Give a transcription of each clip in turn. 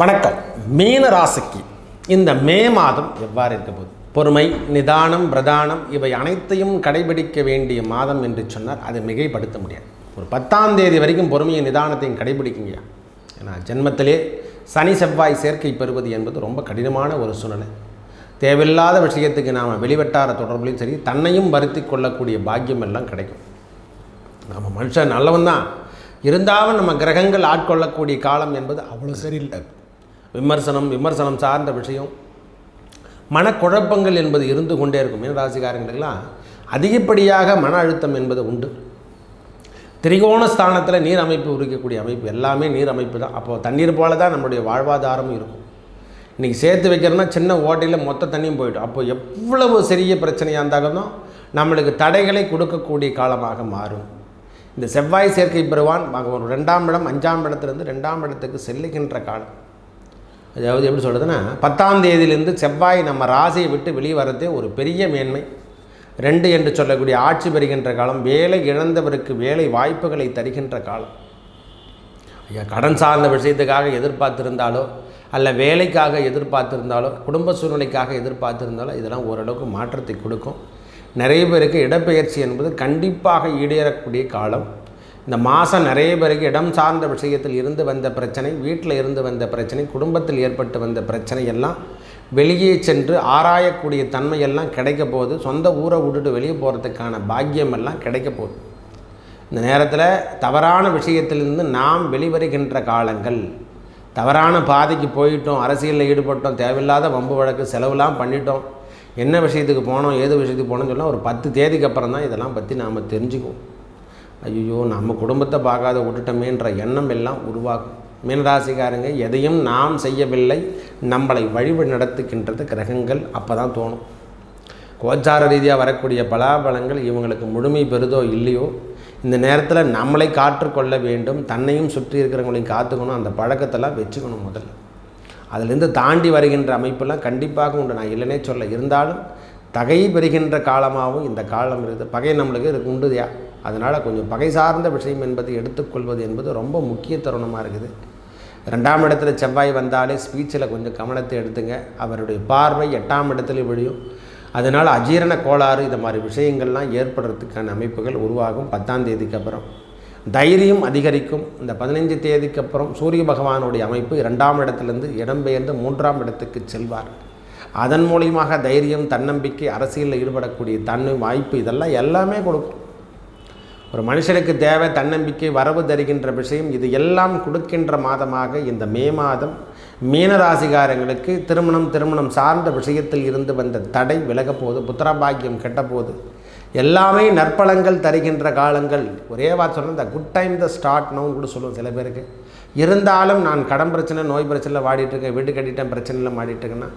வணக்கம். மீன ராசிக்கு இந்த மே மாதம் எவ்வாறு இருக்க போகுது? பொறுமை, நிதானம், பிரதானம் இவை அனைத்தையும் கடைபிடிக்க வேண்டிய மாதம் என்று சொன்னார். அதை மிகைப்படுத்த முடியாது. ஒரு 10ஆம் தேதி வரைக்கும் பொறுமையை நிதானத்தையும் கடைபிடிக்குங்க. ஏன்னா ஜென்மத்திலே சனி செவ்வாய் சேர்க்கை பெறுவது என்பது ரொம்ப கடினமான ஒரு சூழ்நிலை. தேவையில்லாத விஷயத்துக்கு நாம் வெளிவட்டார தொடர்புலையும் சரி, தன்னையும் வருத்தி கொள்ளக்கூடிய பாக்கியம் எல்லாம் கிடைக்கும். நம்ம மனுஷன் நல்லவன் தான், இருந்தாலும் நம்ம கிரகங்கள் ஆட்கொள்ளக்கூடிய காலம் என்பது அவ்வளோ சரியில்லை. விமர்சனம் சார்ந்த விஷயம், மனக்குழப்பங்கள் என்பது இருந்து கொண்டே இருக்கும். மீன ராசிக்காரங்களுக்கெல்லாம் அதிகப்படியாக மன அழுத்தம் என்பது உண்டு. திரிகோண ஸ்தானத்தில் நீர் அமைப்பு உரிக்கக்கூடிய அமைப்பு எல்லாமே நீர் அமைப்பு தான். அப்போது தண்ணீர் போல தான் நம்முடைய வாழ்வாதாரமும் இருக்கும். இன்றைக்கி சேர்த்து வைக்கிறோன்னா சின்ன ஓட்டையில் மொத்த தண்ணியும் போய்டும். அப்போது எவ்வளவு சிறிய பிரச்சனையாக இருந்தாலும் நம்மளுக்கு தடைகளை கொடுக்கக்கூடிய காலமாக மாறும். இந்த செவ்வாய் சேர்க்கை பெறுவான் ஒரு 2ஆம் இடம் 5ஆம் இடத்துலேருந்து 2ஆம் இடத்துக்கு செல்லுகின்ற காலம். அதாவது எப்படி சொல்கிறதுன்னா, 10ஆம் தேதியிலேருந்து செவ்வாய் நம்ம ராசியை விட்டு வெளியே வரதே ஒரு பெரிய மேன்மை. 2 என்று சொல்லக்கூடிய ஆட்சி பெறுகின்ற காலம். வேலை இழந்தவருக்கு வேலை வாய்ப்புகளை தருகின்ற காலம். ஐயா, கடன் சார்ந்த விஷயத்துக்காக எதிர்பார்த்திருந்தாலோ, அல்ல வேலைக்காக எதிர்பார்த்திருந்தாலோ, குடும்ப சூழ்நிலைக்காக எதிர்பார்த்திருந்தாலோ இதெல்லாம் ஓரளவுக்கு மாற்றத்தை கொடுக்கும். நிறைய பேருக்கு இடப்பெயர்ச்சி என்பது கண்டிப்பாக ஈடேறக்கூடிய காலம். இந்த மாதம் நிறைய பேருக்கு இடம் சார்ந்த விஷயத்தில் இருந்து வந்த பிரச்சனை, வீட்டில் இருந்து வந்த பிரச்சனை, குடும்பத்தில் ஏற்பட்டு வந்த பிரச்சனை எல்லாம் வெளியே சென்று ஆராயக்கூடிய தன்மையெல்லாம் கிடைக்க போகுது. சொந்த ஊரை விட்டுட்டு வெளியே போகிறதுக்கான பாக்கியம் எல்லாம் கிடைக்க போகுது. இந்த நேரத்தில் தவறான விஷயத்திலிருந்து நாம் வெளிவருகின்ற காலங்கள். தவறான பாதைக்கு போயிட்டோம், அரசியலில் ஈடுபட்டோம், தேவையில்லாத வம்பு வழக்கு செலவுலாம் பண்ணிட்டோம், என்ன விஷயத்துக்கு போனோம், ஏது விஷயத்துக்கு போனோம்னு சொன்னால் ஒரு 10 தேதிக்கு அப்புறம் தான் இதெல்லாம் பற்றி நாம் தெரிஞ்சுக்குவோம். ஐயோ, நம்ம குடும்பத்தை பார்க்காத விட்டுட்டோமேன்ற எண்ணம் எல்லாம் உருவாகும். மீனராசிக்காரங்க, எதையும் நாம் செய்யவில்லை, நம்மளை வழிவு நடத்துகின்றது கிரகங்கள். அப்போ தான் தோணும். கோச்சார ரீதியாக வரக்கூடிய பலாபலங்கள் இவங்களுக்கு முழுமை பெறுதோ இல்லையோ, இந்த நேரத்தில் நம்மளை காற்றுக்கொள்ள வேண்டும், தன்னையும் சுற்றி இருக்கிறவங்களையும் காத்துக்கணும். அந்த பழக்கத்தெல்லாம் வச்சுக்கணும். முதல்ல அதிலேருந்து தாண்டி வருகின்ற அமைப்பெல்லாம் கண்டிப்பாக உண்டு. நான் இல்லைனே சொல்ல, இருந்தாலும் தகை பெறுகின்ற காலமாகவும் இந்த காலம் இருக்குது. பகை நம்மளுக்கு இதுக்கு உண்டுதையா. அதனால் கொஞ்சம் பகை சார்ந்த விஷயம் என்பதை எடுத்துக்கொள்வது என்பது ரொம்ப முக்கிய தருணமாக இருக்குது. 2ஆம் இடத்துல செவ்வாய் வந்தாலே ஸ்பீச்சில் கொஞ்சம் கவனத்தை எடுத்துங்க. அவருடைய பார்வை 8ஆம் இடத்துல விழியும். அதனால் அஜீரண கோளாறு இந்த மாதிரி விஷயங்கள்லாம் ஏற்படுறதுக்கான அமைப்புகள் உருவாகும். 10ஆம் தேதிக்கு அப்புறம் தைரியம் அதிகரிக்கும். இந்த 15 தேதிக்கு அப்புறம் சூரிய பகவானுடைய அமைப்பு 2ஆம் இடத்துலேருந்து இடம்பெயர்ந்து 3ஆம் இடத்துக்கு செல்வார். அதன் மூலியமாக தைரியம், தன்னம்பிக்கை, அரசியலில் ஈடுபடக்கூடிய தன்மை வாய்ப்பு இதெல்லாம் எல்லாமே கொடுக்கும். ஒரு மனுஷனுக்கு தேவை தன்னம்பிக்கை, வரவு தருகின்ற விஷயம், இது எல்லாம் கொடுக்கின்ற மாதமாக இந்த மே மாதம் மீனராசிகாரங்களுக்கு திருமணம் சார்ந்த விஷயத்தில் இருந்து வந்த தடை விலக போது, புத்திரபாக்கியம் கெட்ட போது, எல்லாமே நற்பலங்கள் தருகின்ற காலங்கள். ஒரே வார்த்தை சொன்னால் இந்த குட் டைம் த ஸ்டார்ட் நோன்னு கூட சொல்லுவோம் சில பேருக்கு. இருந்தாலும் நான் கடன் பிரச்சனை, நோய் பிரச்சனையில் வாடிட்டுருக்கேன், வீடு கட்டிட்டேன் பிரச்சனையில் மாடிட்டுருக்கேன்னா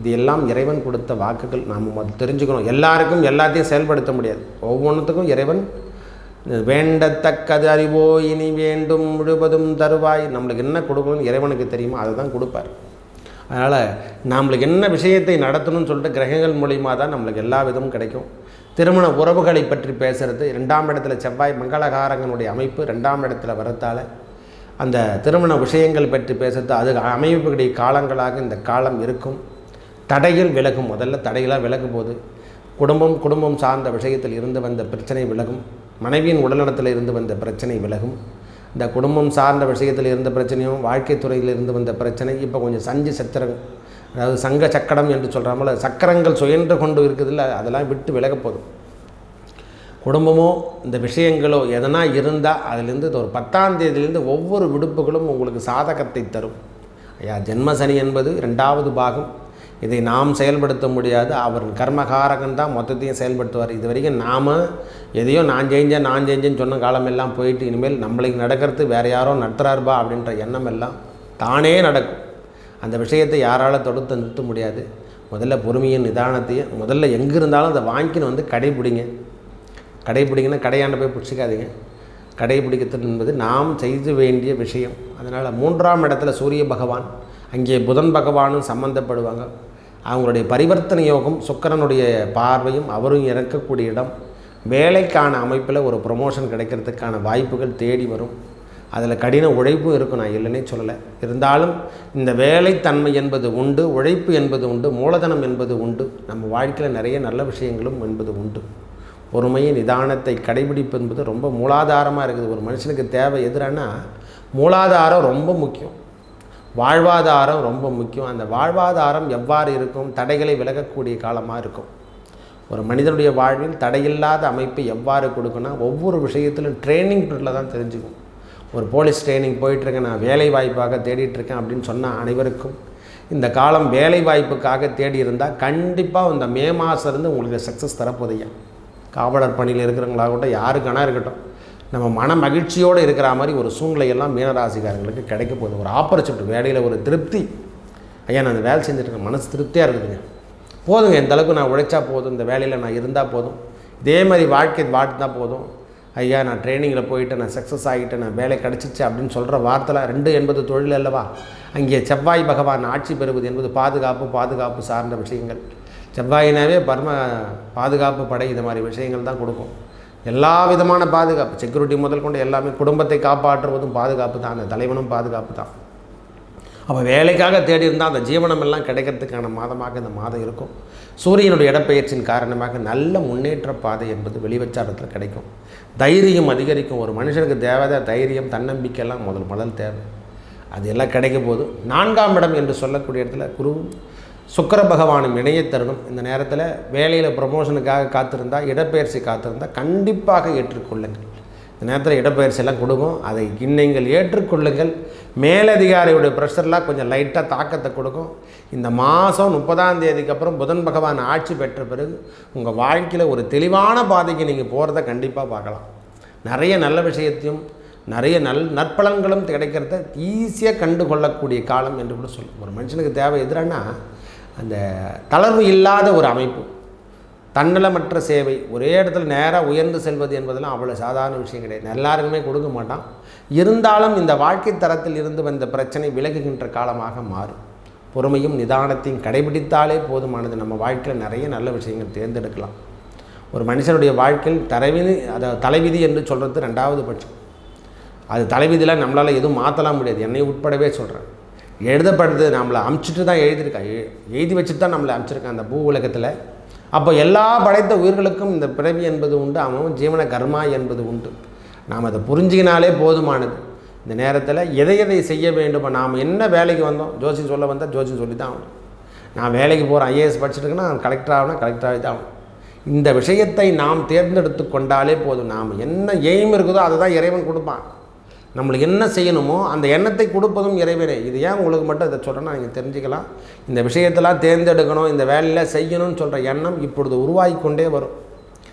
இது எல்லாம் இறைவன் கொடுத்த வாக்குகள். நாம் தெரிஞ்சுக்கணும். எல்லாருக்கும் எல்லாத்தையும் செயல்படுத்த முடியாது. ஒவ்வொன்றுத்துக்கும் இறைவன் வேண்டத்தக்கது அறிவோ இனி வேண்டும் முழுவதும் தருவாய். நம்மளுக்கு என்ன கொடுக்கணும்னு இறைவனுக்கு தெரியுமோ அதை தான் கொடுப்பார். அதனால் நம்மளுக்கு என்ன விஷயத்தை நடத்தணும்னு சொல்லிட்டு கிரகங்கள் மூலிமா தான் நம்மளுக்கு எல்லா விதமும் கிடைக்கும். திருமண உறவுகளை பற்றி பேசுகிறது. 2ஆம் இடத்துல செவ்வாய் மங்களகாரங்கனுடைய அமைப்பு 2ஆம் இடத்துல வரத்தால் அந்த திருமண விஷயங்கள் பற்றி பேசுறது அது அமைப்புடைய காலங்களாக இந்த காலம் இருக்கும். தடைகள் விலகும். முதல்ல தடைகளாக விலகும் போது குடும்பம் சார்ந்த விஷயத்தில் இருந்து வந்த பிரச்சனை விலகும். மனைவியின் உடல்நலத்தில் இருந்து வந்த பிரச்சனை விலகும். இந்த குடும்பம் சார்ந்த விஷயத்தில் இருந்த பிரச்சனையும், வாழ்க்கை துறையில் இருந்து வந்த பிரச்சனை இப்போ கொஞ்சம் சக்கரம், அதாவது சங்க சக்கரம் என்று சொல்கிறாமல, சக்கரங்கள் சுயன்று கொண்டு இருக்குதில்ல, அதெல்லாம் விட்டு விலக போதும். குடும்பமோ இந்த விஷயங்களோ எதனா இருந்தால் அதிலேருந்து ஒரு 10ஆம் தேதியிலேருந்து ஒவ்வொரு விடுப்புகளும் உங்களுக்கு சாதகத்தை தரும். ஐயா, ஜென்மசனி என்பது 2ஆவது பாகம். இதை நாம் செயல்படுத்த முடியாது. அவர் கர்மகாரகன் தான் மொத்தத்தையும் செயல்படுத்துவார். இது வரைக்கும் நாம் எதையோ நான் செஞ்சேன்னு சொன்ன காலமெல்லாம் போயிட்டு இனிமேல் நம்மளுக்கு நடக்கிறது வேறு யாரோ நடத்துகிறார்பா அப்படின்ற எண்ணம் எல்லாம் தானே நடக்கும். அந்த விஷயத்தை யாரால் தொடுத்து நிறுத்த முடியாது. முதல்ல பொறுமையின் நிதானத்தையும் முதல்ல எங்கே இருந்தாலும் அதை வாங்கின்னு கடைப்பிடிங்கன்னா கடையாண்ட போய் பிடிச்சிக்காதீங்க. கடைப்பிடிக்கிறது என்பது நாம் செய்து வேண்டிய விஷயம். அதனால் 3ஆம் இடத்துல சூரிய பகவான், அங்கே புதன் பகவானும் சம்மந்தப்படுவாங்க. அவங்களுடைய பரிவர்த்தனை யோகம், சுக்கிரனுடைய பார்வையும் அவரும் இறக்கக்கூடிய இடம். வேலைக்கான அமைப்பில் ஒரு ப்ரொமோஷன் கிடைக்கிறதுக்கான வாய்ப்புகள் தேடி வரும். அதில் கடின உழைப்பும் இருக்கும், நான் இல்லைன்னே சொல்லலை. இருந்தாலும் இந்த வேலைத்தன்மை என்பது உண்டு, உழைப்பு என்பது உண்டு, மூலதனம் என்பது உண்டு. நம்ம வாழ்க்கையில் நிறைய நல்ல விஷயங்களும் என்பது உண்டு. பொறுமையை நிதானத்தை கடைபிடிப்பு என்பது ரொம்ப மூலாதாரமாக இருக்குது. ஒரு மனுஷனுக்கு தேவை எதுனா மூலாதாரம் ரொம்ப முக்கியம், வாழ்வாதாரம் ரொம்ப முக்கியம். அந்த வாழ்வாதாரம் எவ்வாறு இருக்கும்? தடைகளை விலகக்கூடிய காலமாக இருக்கும். ஒரு மனிதனுடைய வாழ்வில் தடையில்லாத அமைப்பை எவ்வாறு கொடுக்குன்னா ஒவ்வொரு விஷயத்திலும் ட்ரைனிங் பீரியடில் தான் தெரிஞ்சுக்கும். ஒரு போலீஸ் ட்ரைனிங் போயிட்டுருக்கேன், நான் வேலை வாய்ப்பாக தேடிட்டுருக்கேன் அப்படின்னு சொன்னால் அனைவருக்கும் இந்த காலம் வேலை வாய்ப்புக்காக தேடி இருந்தால் கண்டிப்பாக இந்த மே மாதம் இருந்து உங்களுக்கு சக்ஸஸ் தரப்போதையா. காவலர் பணியில் இருக்கிறவங்களாகட்டும், யாருக்கானா இருக்கட்டும், நம்ம மன மகிழ்ச்சியோடு இருக்கிற மாதிரி ஒரு சூழ்நிலையெல்லாம் மீனராசிக்காரங்களுக்கு கிடைக்க போகுது. ஒரு ஆப்பர்ச்சுனிட்டி, வேலையில் ஒரு திருப்தி. ஐயா நான் அந்த வேலை செஞ்சுருக்கேன், மனசு திருப்தியாக இருக்குதுங்க, போதுங்க, இந்த அளவுக்கு நான் உழைச்சா போதும், இந்த வேலையில் நான் இருந்தால் போதும், இதே மாதிரி வாழ்க்கை வாழ்த்துனா போதும், ஐயா நான் ட்ரைனிங்கில் போயிட்டு நான் சக்ஸஸ் ஆகிட்டேன், நான் வேலை கிடச்சிச்சு அப்படின்னு சொல்கிற வார்த்தைலாம் 2 என்பது தொழில் அல்லவா. அங்கே செவ்வாய் பகவான் ஆட்சி பெறுவது என்பது பாதுகாப்பு சார்ந்த விஷயங்கள். செவ்வாயினாவே பாதுகாப்பு படை இது மாதிரி விஷயங்கள் தான் கொடுக்கும். எல்லா விதமான பாதுகாப்பு, செக்யூரிட்டி முதல் கொண்டு எல்லாமே, குடும்பத்தை காப்பாற்றுவதும் பாதுகாப்பு தான், அந்த தலைவனும் பாதுகாப்பு தான். அப்போ வேலைக்காக தேடி இருந்தால் அந்த ஜீவனம் எல்லாம் கிடைக்கிறதுக்கான மாதமாக இந்த மாதம் இருக்கும். சூரியனுடைய இடப்பெயர்ச்சியின் காரணமாக நல்ல முன்னேற்ற பாதை என்பது வெளிவச்சாரத்தில் கிடைக்கும். தைரியம் அதிகரிக்கும். ஒரு மனுஷனுக்கு தேவை தைரியம், தன்னம்பிக்கையெல்லாம் முதல் தேவை. அது எல்லாம் கிடைக்க போது 4ஆம் இடம் என்று சொல்லக்கூடிய இடத்துல குரு சுக்கிர பகவானும் இணைய தருணம். இந்த நேரத்தில் வேலையில் ப்ரமோஷனுக்காக காத்திருந்தால், இடப்பெயர்ச்சி காத்திருந்தால் கண்டிப்பாக ஏற்றுக்கொள்ளுங்கள். இந்த நேரத்தில் இடப்பெயர்ச்சி எல்லாம் கொடுக்கும், அதை நீங்கள் ஏற்றுக்கொள்ளுங்கள். மேலதிகாரியுடைய ப்ரெஷர்லாம் கொஞ்சம் லைட்டாக தாக்கத்தை கொடுக்கும். இந்த மாதம் 30ஆம் தேதிக்கு அப்புறம் புதன் பகவான் ஆட்சி பெற்ற பிறகு உங்கள் வாழ்க்கையில் ஒரு தெளிவான பாதைக்கு நீங்கள் போகிறத கண்டிப்பாக பார்க்கலாம். நிறைய நல்ல விஷயத்தையும் நிறைய நற்பலன்களும் கிடைக்கிறத ஈஸியாக கண்டு கொள்ளக்கூடிய காலம் என்று கூட சொல்லும். ஒரு மனுஷனுக்கு தேவை எதுனா அந்த தளர்வு இல்லாத ஒரு அமைப்பு, தன்னலமற்ற சேவை, ஒரே இடத்துல நேராக உயர்ந்து செல்வது என்பதெல்லாம் அவ்வளோ சாதாரண விஷயம் கிடையாது. எல்லாருக்குமே கொடுக்க மாட்டான். இருந்தாலும் இந்த வாழ்க்கை தரத்தில் இருந்து வந்த பிரச்சனை விலகுகின்ற காலமாக மாறும். பொறுமையும் நிதானத்தையும் கடைபிடித்தாலே போதுமானது. நம்ம வாழ்க்கையில் நிறைய நல்ல விஷயங்கள் தேர்ந்தெடுக்கலாம். ஒரு மனுஷனுடைய வாழ்க்கையில் தலைவிதி என்று சொல்கிறது 2வது பட்சம். அது தலைவிதியில் நம்மளால் எதுவும் மாற்றலாம் முடியாது. என்னை உட்படவே சொல்கிறேன். எழுதப்படுறது நம்மளை அமுச்சிட்டு தான் எழுதி வச்சுட்டு தான் நம்மளை அமுச்சிருக்கான் அந்த பூ உலகத்தில். அப்போ எல்லா படைத்த உயிர்களுக்கும் இந்த பிறவி என்பது உண்டு, அவன் ஜீவன கர்மா என்பது உண்டு. நாம் அதை புரிஞ்சிக்கினாலே போதுமானது. இந்த நேரத்தில் எதை செய்ய வேண்டுமோ, நாம் என்ன வேலைக்கு வந்தோம், ஜோசி சொல்ல வந்தால் ஜோசி சொல்லி தான் ஆகணும். நான் வேலைக்கு போகிறேன், ஐஏஎஸ் படிச்சுட்டுக்குன்னா கலெக்டர் ஆகணும், கலெக்டராகவே தான் ஆகணும். இந்த விஷயத்தை நாம் தேர்ந்தெடுத்து கொண்டாலே போதும். நாம் என்ன எய்ம் இருக்குதோ அதை தான் இறைவன் கொடுப்பான். நம்மளுக்கு என்ன செய்யணுமோ அந்த எண்ணத்தை கொடுப்பதும் இறைவனே. இது ஏன் உங்களுக்கு மட்டும் இதை சொல்கிறேன்னா நீங்கள் தெரிஞ்சுக்கலாம். இந்த விஷயத்தெல்லாம் தேர்ந்தெடுக்கணும், இந்த வேலையில் செய்யணும்னு சொல்கிற எண்ணம் இப்பொழுது உருவாகி கொண்டே வரும்.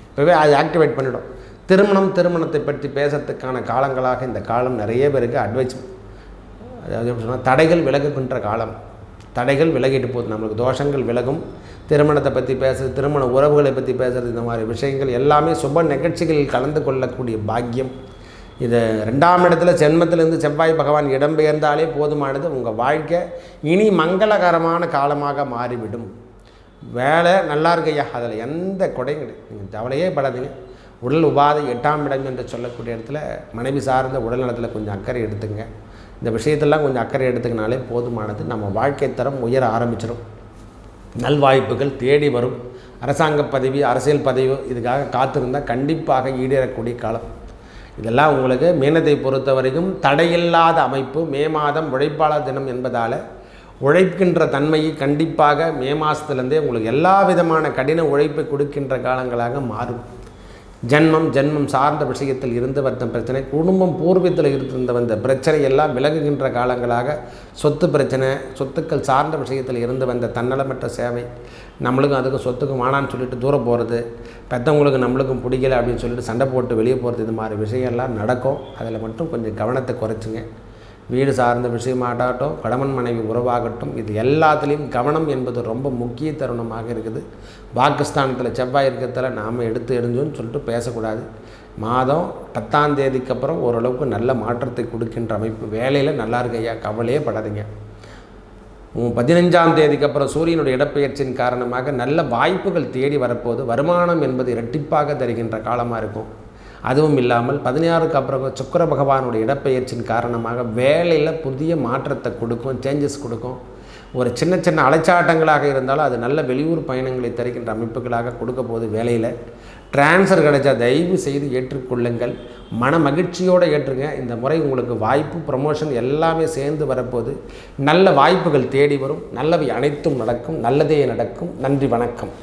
இப்போவே அது ஆக்டிவேட் பண்ணிவிடும். திருமணத்தை பற்றி பேசுறதுக்கான காலங்களாக இந்த காலம் நிறைய பேருக்கு அட்வைஸ், அதாவது எப்படி சொன்னால் தடைகள் விலகுகின்ற காலம். தடைகள் விலகிட்டு போகுது, நம்மளுக்கு தோஷங்கள் விலகும். திருமணத்தை பற்றி பேசுறது, திருமண உறவுகளை பற்றி பேசுகிறது, இந்த மாதிரி விஷயங்கள் எல்லாமே சுப நிகழ்ச்சிகளில் கலந்து கொள்ளக்கூடிய பாக்கியம். இது 2ஆம் இடத்துல ஜென்மத்திலிருந்து செவ்வாய் பகவான் இடம்பெயர்ந்தாலே போதுமானது. உங்கள் வாழ்க்கை இனி மங்களகரமான காலமாக மாறிவிடும். வேலை நல்லா இருக்கையா, அதில் எந்த கொடையும் கிடையாது, நீங்கள் கவலையே படாதீங்க. உடல் உபாதை 8ஆம் இடம் என்று சொல்லக்கூடிய இடத்துல மனைவி சார்ந்த உடல் நலத்தில் கொஞ்சம் அக்கறை எடுத்துங்க. இந்த விஷயத்தெல்லாம் கொஞ்சம் அக்கறை எடுத்துக்கினாலே போதுமானது. நம்ம வாழ்க்கை தரம் உயர ஆரம்பிச்சிடும். நல்வாய்ப்புகள் தேடி வரும். அரசாங்க பதவி, அரசியல் பதவி இதுக்காக காத்திருந்தால் கண்டிப்பாக ஈடேறக்கூடிய காலம். இதெல்லாம் உங்களுக்கு மீனத்தை பொறுத்த வரைக்கும் தடையில்லாத அமைப்பு. மே மாதம் உழைப்பாளர் தினம் என்பதால் உழைக்கின்ற தன்மையை கண்டிப்பாக மே மாதத்துலேருந்தே உங்களுக்கு எல்லா விதமான கடின உழைப்பை கொடுக்கின்ற காலங்களாக மாறும். ஜென்மம் சார்ந்த விஷயத்தில் இருந்து வந்த பிரச்சனை, குடும்பம் பூர்வீகத்தில் இருந்து வந்த பிரச்சனை எல்லாம் விலகுகின்ற காலங்களாக, சொத்து பிரச்சனை, சொத்துக்கள் சார்ந்த விஷயத்தில் இருந்து வந்த தன்னலமற்ற சேவை, நம்மளுக்கும் அதுக்கும் சொத்துக்கும் வானான்னு சொல்லிட்டு தூரம் போகிறது, பெற்றவங்களுக்கு நம்மளுக்கும் பிடிக்கலை அப்படின்னு சொல்லிட்டு சண்டை போட்டு வெளியே போகிறது, இது மாதிரி விஷயம்லாம் நடக்கும். அதில் மட்டும் கொஞ்சம் கவனத்தை குறைச்சிங்க. வீடு சார்ந்த விஷயமாகட்டும், கணவன் மனைவி உறவாகட்டும், இது எல்லாத்துலேயும் கவனம் என்பது ரொம்ப முக்கிய தருணமாக இருக்குது. பாகிஸ்தானத்தில் செவ்வாய் இருக்கிறதுல நாம் எடுத்து எரிஞ்சோன்னு சொல்லிட்டு பேசக்கூடாது. மாதம் 10ஆம் தேதிக்கு அப்புறம் ஓரளவுக்கு நல்ல மாற்றத்தை கொடுக்கின்ற அமைப்பு. வேலையில் நல்லா இருக்கையா, கவலையே படாதீங்க. 15ஆம் தேதிக்கு அப்புறம் சூரியனுடைய இடப்பெயர்ச்சியின் காரணமாக நல்ல வாய்ப்புகள் தேடி வரப்போது. வருமானம் என்பது இரட்டிப்பாக தருகின்ற காலமாக இருக்கும். அதுவும் இல்லாமல் 16க்கு அப்புறம் சுக்கிர பகவானுடைய இடப்பெயர்ச்சியின் காரணமாக வேலையில் புதிய மாற்றத்தை கொடுக்கும், சேஞ்சஸ் கொடுக்கும். ஒரு சின்ன சின்ன அலைச்சாட்டங்களாக இருந்தாலும் அது நல்ல வெளியூர் பயணங்களை தருகின்ற அமைப்புகளாக கொடுக்க போது வேலையில் டிரான்ஸ்ஃபர் கிடைச்சா தயவு செய்து ஏற்றுக்கொள்ளுங்கள். மன மகிழ்ச்சியோடு ஏற்றுங்க. இந்த முறை உங்களுக்கு வாய்ப்பு, ப்ரமோஷன் எல்லாமே சேர்ந்து வரப்போது. நல்ல வாய்ப்புகள் தேடி வரும். நல்லவை அனைத்தும் நடக்கும். நல்லதே நடக்கும். நன்றி, வணக்கம்.